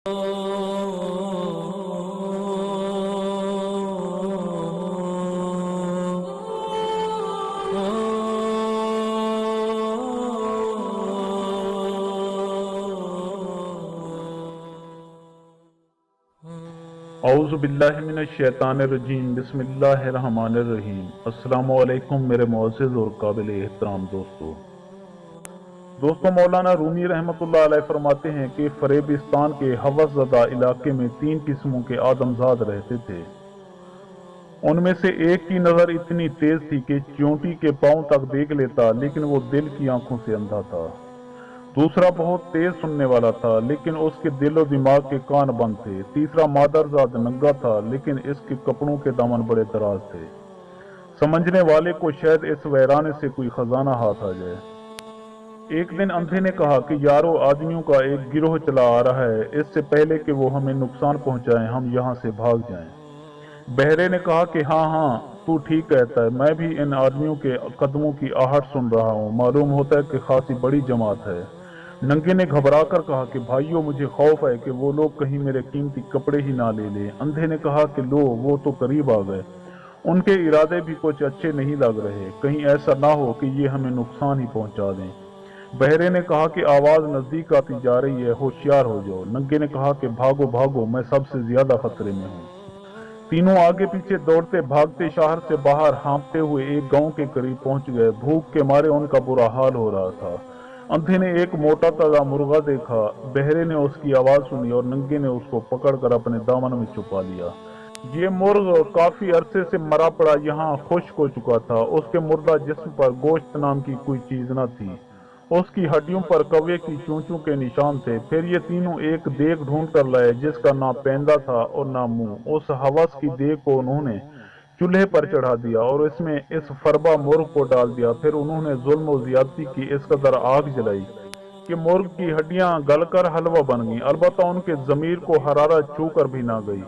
اعوذ باللہ من الشیطان الرجیم بسم اللہ الرحمن الرحیم۔ السلام علیکم میرے معزز اور قابل احترام دوستو، مولانا رومی رحمۃ اللہ علیہ فرماتے ہیں کہ فریبستان کے ہوس زدہ علاقے میں 3 قسموں کے آدمزاد رہتے تھے۔ ان میں سے ایک کی نظر اتنی تیز تھی کہ چیونٹی کے پاؤں تک دیکھ لیتا، لیکن وہ دل کی آنکھوں سے اندھا تھا۔ دوسرا بہت تیز سننے والا تھا، لیکن اس کے دل و دماغ کے کان بند تھے۔ تیسرا مادرزاد ننگا تھا، لیکن اس کے کپڑوں کے دامن بڑے دراز تھے۔ سمجھنے والے کو شاید اس ویرانے سے کوئی خزانہ ہاتھ آ جائے۔ ایک دن اندھے نے کہا کہ یارو، آدمیوں کا ایک گروہ چلا آ رہا ہے، اس سے پہلے کہ وہ ہمیں نقصان پہنچائیں ہم یہاں سے بھاگ جائیں۔ بہرے نے کہا کہ ہاں تو ٹھیک کہتا ہے، میں بھی ان آدمیوں کے قدموں کی آہٹ سن رہا ہوں، معلوم ہوتا ہے کہ خاصی بڑی جماعت ہے۔ ننگے نے گھبرا کر کہا کہ بھائیو، مجھے خوف ہے کہ وہ لوگ کہیں میرے قیمتی کپڑے ہی نہ لے لیں۔ اندھے نے کہا کہ لو، وہ تو قریب آ گئے، ان کے ارادے بھی کچھ اچھے نہیں لگ رہے، کہیں ایسا نہ ہو کہ یہ ہمیں نقصان ہی پہنچا دیں۔ بہرے نے کہا کہ آواز نزدیک آتی جا رہی ہے، ہوشیار ہو جاؤ۔ ننگے نے کہا کہ بھاگو بھاگو، میں سب سے زیادہ خطرے میں ہوں۔ تینوں آگے پیچھے دوڑتے بھاگتے شہر سے باہر ہانپتے ہوئے ایک گاؤں کے قریب پہنچ گئے۔ بھوک کے مارے ان کا برا حال ہو رہا تھا۔ اندھے نے ایک موٹا تازہ مرغا دیکھا، بہرے نے اس کی آواز سنی اور ننگے نے اس کو پکڑ کر اپنے دامن میں چھپا لیا۔ یہ مرغ کافی عرصے سے مرا پڑا یہاں خشک ہو چکا تھا، اس کے مردہ جسم پر گوشت نام کی کوئی چیز نہ تھی، اس کی ہڈیوں پر کوے کی چونچوں کے نشان تھے۔ پھر یہ تینوں ایک دیگ ڈھونڈ کر لائے جس کا نہ پیندہ تھا اور نہ منہ۔ اس ہوس کی دیگ کو انہوں نے چولہے پر چڑھا دیا اور اس میں اس فربا مرغ کو ڈال دیا۔ پھر انہوں نے ظلم و زیادتی کی اس قدر آگ جلائی کہ مرغ کی ہڈیاں گل کر حلوہ بن گئیں، البتہ ان کے ضمیر کو حرارت چھو کر بھی نہ گئی۔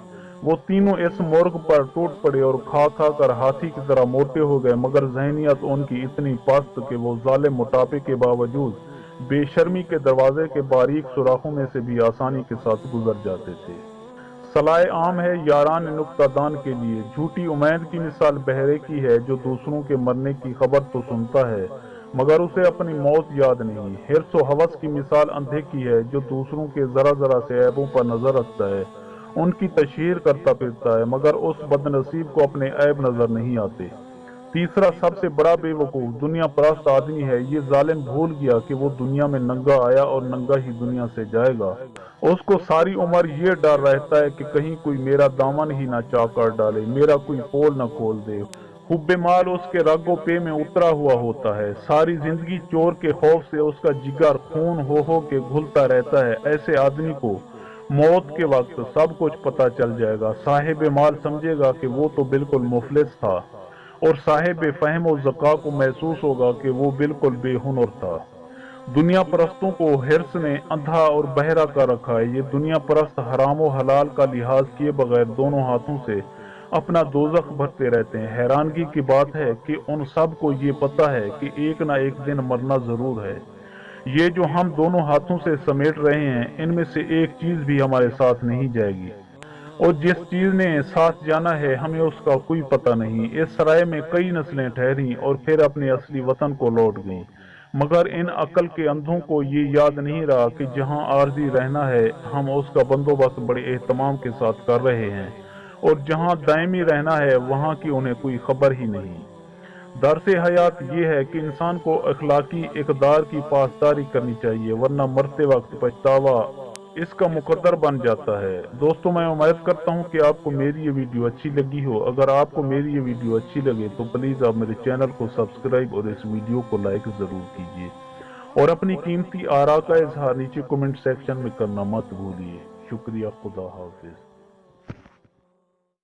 وہ تینوں اس مرغ پر ٹوٹ پڑے اور کھا کھا کر ہاتھی کی طرح موٹے ہو گئے، مگر ذہنیت ان کی اتنی پست کہ وہ ظالم موٹاپے کے باوجود بے شرمی کے دروازے کے باریک سوراخوں میں سے بھی آسانی کے ساتھ گزر جاتے تھے۔ صلاح عام ہے یاران نکتہ دان کے لیے۔ جھوٹی امید کی مثال بہرے کی ہے جو دوسروں کے مرنے کی خبر تو سنتا ہے مگر اسے اپنی موت یاد نہیں۔ حرص و ہوس کی مثال اندھے کی ہے جو دوسروں کے ذرا ذرا سے عیبوں پر نظر رکھتا ہے، ان کی تشہیر کرتا پھرتا ہے، مگر اس بد نصیب کو اپنے عیب نظر نہیں آتے۔ تیسرا سب سے بڑا بے وقوف دنیا پرست آدمی ہے۔ یہ ظالم بھول گیا کہ وہ دنیا میں ننگا آیا اور ننگا ہی دنیا سے جائے گا۔ اس کو ساری عمر یہ ڈر رہتا ہے کہ کہیں کوئی میرا دامن ہی نہ چاکر ڈالے، میرا کوئی پول نہ کھول دے۔ حب مال اس کے رگ و پے میں اترا ہوا ہوتا ہے، ساری زندگی چور کے خوف سے اس کا جگر خون ہو کے گھلتا رہتا ہے۔ ایسے آدمی کو موت کے وقت سب کچھ پتہ چل جائے گا۔ صاحب مال سمجھے گا کہ وہ تو بالکل مفلس تھا، اور صاحب فہم و ذکا کو محسوس ہوگا کہ وہ بالکل بے ہنر تھا۔ دنیا پرستوں کو حرص نے اندھا اور بہرا کر رکھا ہے۔ یہ دنیا پرست حرام و حلال کا لحاظ کیے بغیر دونوں ہاتھوں سے اپنا دوزخ بھرتے رہتے ہیں۔ حیرانگی کی بات ہے کہ ان سب کو یہ پتہ ہے کہ ایک نہ ایک دن مرنا ضرور ہے۔ یہ جو ہم دونوں ہاتھوں سے سمیٹ رہے ہیں، ان میں سے ایک چیز بھی ہمارے ساتھ نہیں جائے گی، اور جس چیز نے ساتھ جانا ہے ہمیں اس کا کوئی پتہ نہیں۔ اس سرائے میں کئی نسلیں ٹھہریں اور پھر اپنے اصلی وطن کو لوٹ گئیں، مگر ان عقل کے اندھوں کو یہ یاد نہیں رہا کہ جہاں عارضی رہنا ہے ہم اس کا بندوبست بڑے اہتمام کے ساتھ کر رہے ہیں، اور جہاں دائمی رہنا ہے وہاں کی انہیں کوئی خبر ہی نہیں۔ درس حیات یہ ہے کہ انسان کو اخلاقی اقدار کی پاسداری کرنی چاہیے، ورنہ مرتے وقت پچھتاوا اس کا مقدر بن جاتا ہے۔ دوستو، میں امید کرتا ہوں کہ آپ کو میری یہ ویڈیو اچھی لگی ہو۔ اگر آپ کو میری یہ ویڈیو اچھی لگے تو پلیز آپ میرے چینل کو سبسکرائب اور اس ویڈیو کو لائک ضرور کیجیے، اور اپنی قیمتی آراء کا اظہار نیچے کمنٹ سیکشن میں کرنا مت بھولیے۔ شکریہ، خدا حافظ۔